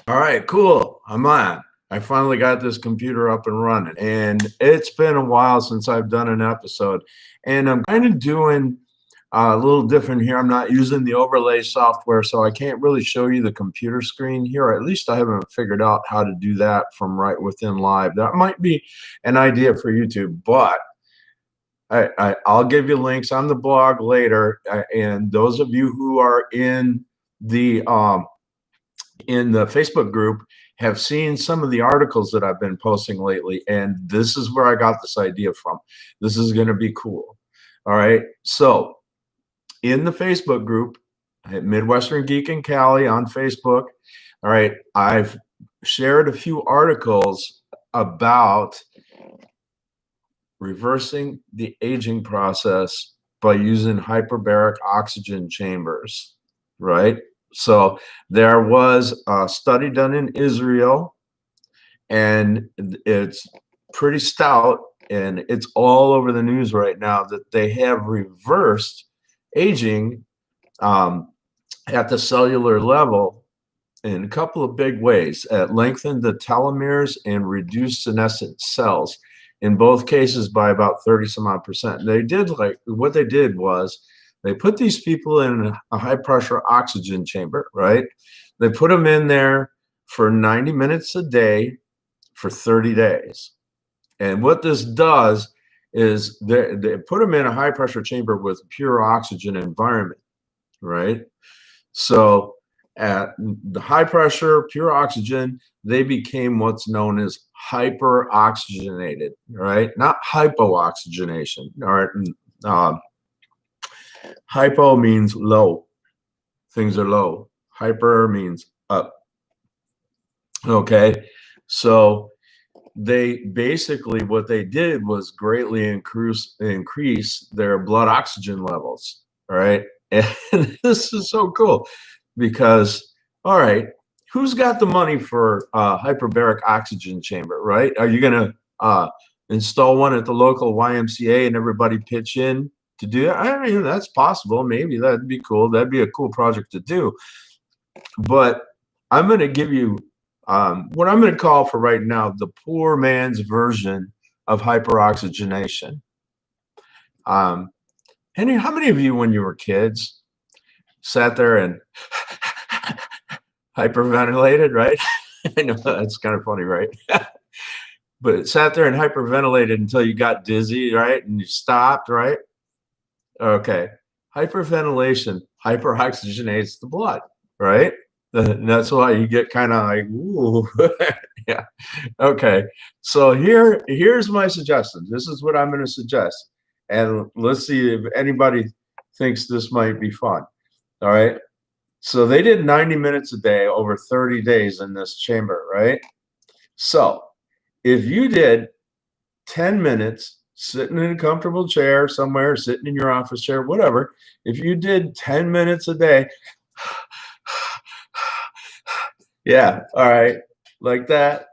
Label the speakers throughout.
Speaker 1: All right, cool. I'm on. I finally got this computer up and running, and it's been a while since I've done an episode. And I'm kind of doing a little different here. I'm not using the overlay software, so I can't really show you the computer screen here. Or at least I haven't figured out how to do that from right within live. That might be an idea for YouTube, but I'll give you links on the blog later. And those of you who are in the Facebook group have seen some of the articles that I've been posting lately, and this is where I got this idea from. This is going to be cool. All right. So in the Facebook group at Midwestern Geek in Cali on Facebook, all right, I've shared a few articles about reversing the aging process by using hyperbaric oxygen chambers, right? So there was a study done in Israel, and it's pretty stout, and it's all over the news right now that they have reversed aging at the cellular level in a couple of big ways. Lengthened the telomeres and reduced senescent cells, in both cases by about 30 some odd percent. What they did was they put these people in a high pressure oxygen chamber, right? They put them in there for 90 minutes a day for 30 days. And what this does is they put them in a high pressure chamber with pure oxygen environment, right? So at the high pressure, pure oxygen, they became what's known as hyper-oxygenated, right? Not hypo-oxygenation. All right. Hypo means low. Things are low. Hyper means up. Okay. So they basically, what they did was greatly increase their blood oxygen levels. All right. And this is so cool because, all right, who's got the money for a hyperbaric oxygen chamber, right? Are you going to install one at the local YMCA and everybody pitch in to do that? I mean, that's possible. Maybe that'd be cool. That'd be a cool project to do. But I'm going to give you what I'm going to call for right now the poor man's version of hyperoxygenation. Henry, how many of you, when you were kids, sat there and hyperventilated, right? I know that's kind of funny, right? But sat there and hyperventilated until you got dizzy, right? And you stopped, right? Okay. Hyperventilation hyperoxygenates the blood, right? And that's why you get kind of like, ooh. Yeah. Okay. So here's my suggestion. This is what I'm going to suggest. And let's see if anybody thinks this might be fun. All right. So they did 90 minutes a day over 30 days in this chamber, right? So if you did 10 minutes sitting in a comfortable chair somewhere, sitting in your office chair, whatever, if you did 10 minutes a day, yeah, all right, like that.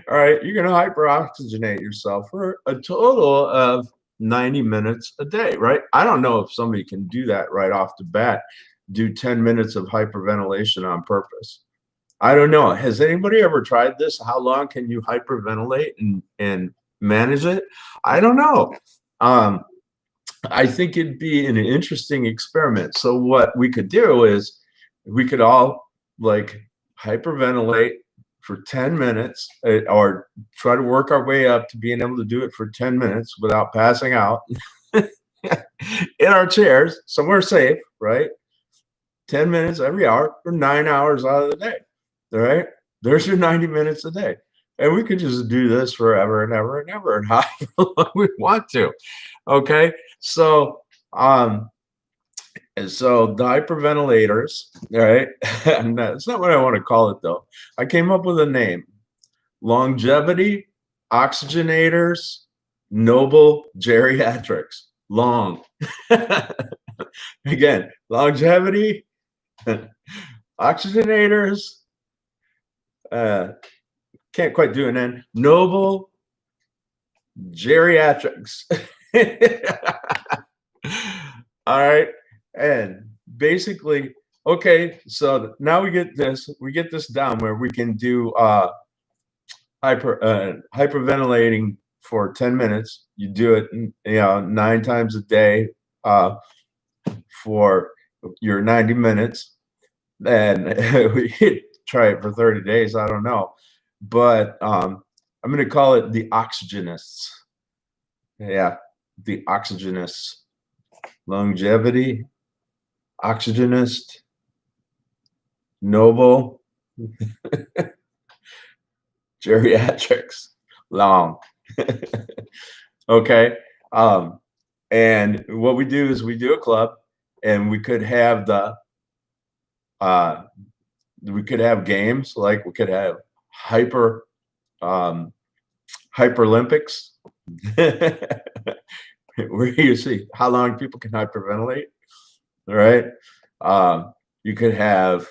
Speaker 1: All right, you're going to hyperoxygenate yourself for a total of 90 minutes a day, right? I don't know if somebody can do that right off the bat, do 10 minutes of hyperventilation on purpose. I don't know. Has anybody ever tried this? How long can you hyperventilate and manage it? I don't know. I think it'd be an interesting experiment. So what we could do is we could all like hyperventilate for 10 minutes or try to work our way up to being able to do it for 10 minutes without passing out in our chairs, somewhere safe, right? 10 minutes every hour for 9 hours out of the day. All right. There's your 90 minutes a day. And we could just do this forever and ever and ever and however long we want to. Okay. So and so the hyperventilators, all right. That's not what I want to call it though. I came up with a name. Longevity oxygenators, noble geriatrics. Long. Again, longevity oxygenators, can't quite do an N. Noble geriatrics. All right. And basically, Okay, so now we get this down where we can do hyperventilating for 10 minutes. You do it, 9 times a day for your 90 minutes. Then we try it for 30 days. I don't know, but I'm going to call it the Oxygenists. Yeah, the Oxygenists. Longevity, Oxygenist, Noble, Geriatrics, Long. Okay. And what we do is we do a club, and we could have games, like we could have hyperlympics where you see how long people can hyperventilate. All right. You could have,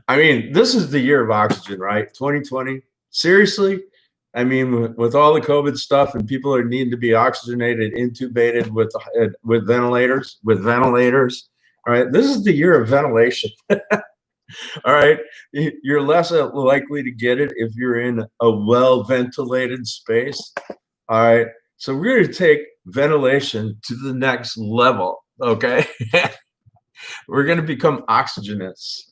Speaker 1: I mean, this is the year of oxygen, right? 2020. Seriously? I mean, with all the COVID stuff and people are needing to be oxygenated, intubated with ventilators, all right? This is the year of ventilation. All right. You're less likely to get it if you're in a well-ventilated space. All right. So we're going to take ventilation to the next level. Okay. We're going to become oxygenists.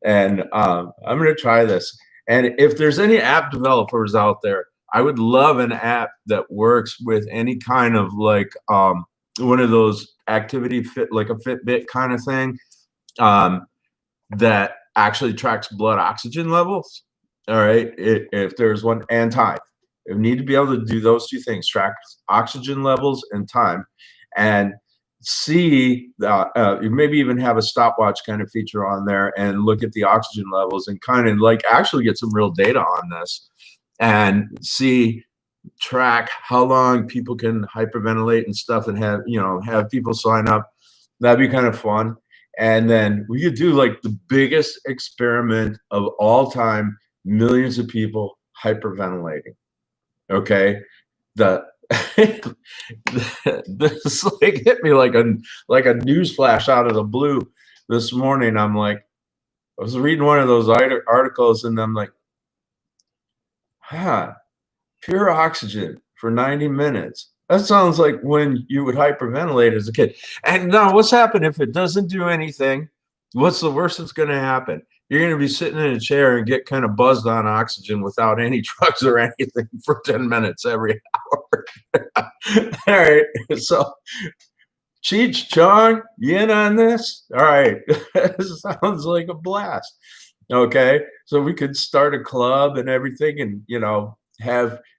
Speaker 1: And I'm going to try this. And if there's any app developers out there, I would love an app that works with any kind of like one of those activity fit, like a Fitbit kind of thing, that actually tracks blood oxygen levels. All right. If there's one, and time. You need to be able to do those two things: track oxygen levels and time, and see maybe even have a stopwatch kind of feature on there and look at the oxygen levels and kind of like actually get some real data on this and track how long people can hyperventilate and stuff, and have people sign up. That'd be kind of fun. And then we could do like the biggest experiment of all time, millions of people hyperventilating. Okay. This like hit me like a news flash out of the blue this morning. I'm like, I was reading one of those articles, and I'm like, pure oxygen for 90 minutes. That sounds like when you would hyperventilate as a kid. And now what's happened if it doesn't do anything? What's the worst that's going to happen? You're going to be sitting in a chair and get kind of buzzed on oxygen without any drugs or anything for 10 minutes every hour. All right. So, Cheech Chong, you in on this? All right. Sounds like a blast. Okay. So we could start a club and everything, and,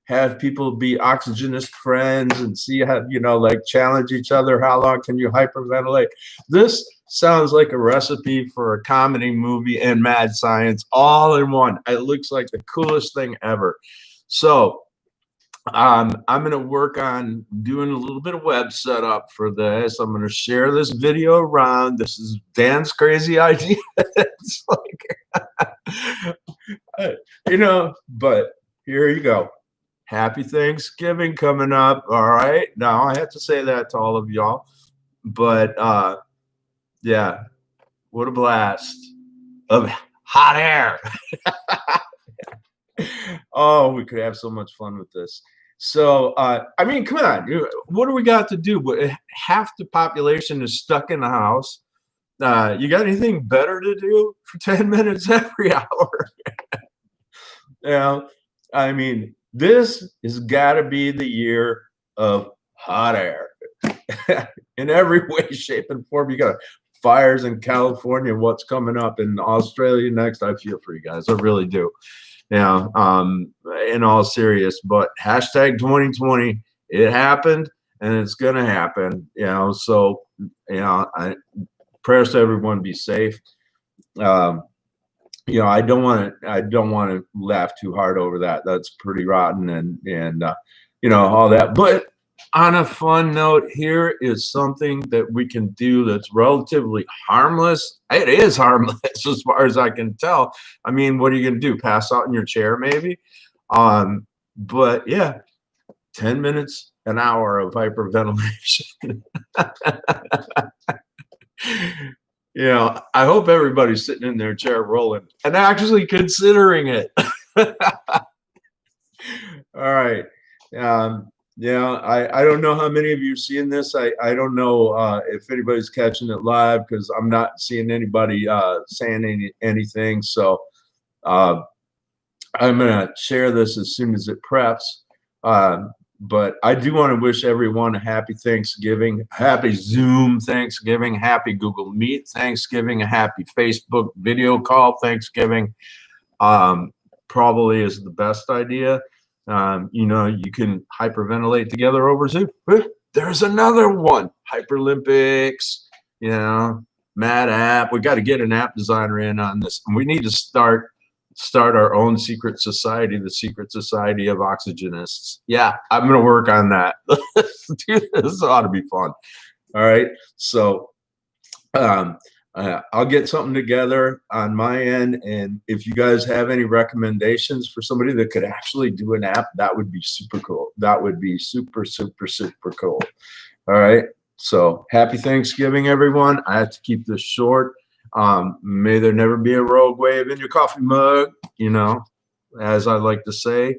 Speaker 1: have people be oxygenist friends and see how, like challenge each other. How long can you hyperventilate? This sounds like a recipe for a comedy movie and mad science all in one. It looks like the coolest thing ever. So I'm going to work on doing a little bit of web setup for this. I'm going to share this video around. This is Dan's crazy idea. It's like, but here you go. Happy Thanksgiving coming up. All right. Now I have to say that to all of y'all. But yeah, what a blast of hot air. Oh, we could have so much fun with this. So, I mean, come on. What do we got to do? Half the population is stuck in the house. You got anything better to do for 10 minutes every hour? I mean, this has got to be the year of hot air in every way, shape, and form. You got fires in California. What's coming up in Australia next? I feel for you guys. I really do. In all serious, but hashtag 2020, it happened and it's going to happen, so, prayers to everyone, be safe. I don't want to laugh too hard over that. That's pretty rotten and all that. But on a fun note, here is something that we can do that's relatively harmless. It is harmless as far as I can tell. I mean, what are you going to do? Pass out in your chair, maybe? But yeah, 10 minutes, an hour of hyperventilation. I hope everybody's sitting in their chair rolling and actually considering it. All right. I don't know how many of you are seeing this. I don't know if anybody's catching it live because I'm not seeing anybody saying anything. So I'm going to share this as soon as it preps. But I do want to wish everyone a happy Thanksgiving, happy Zoom Thanksgiving, happy Google Meet Thanksgiving, a happy Facebook video call Thanksgiving. Probably is the best idea. You can hyperventilate together over Zoom. There's another one, Hyperlympics, Mad App. We got to get an app designer in on this. And we need to start our own secret society, the Secret Society of Oxygenists. Yeah, I'm going to work on that. Dude, this ought to be fun. All right. So I'll get something together on my end. And if you guys have any recommendations for somebody that could actually do an app, that would be super cool. That would be super, super, super cool. All right. So happy Thanksgiving, everyone. I have to keep this short. May there never be a rogue wave in your coffee mug, as I like to say,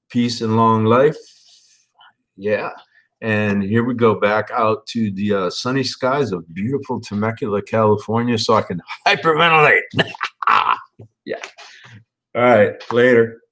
Speaker 1: peace and long life. Yeah. And here we go back out to the sunny skies of beautiful Temecula, California, so I can hyperventilate. Yeah. All right. Later.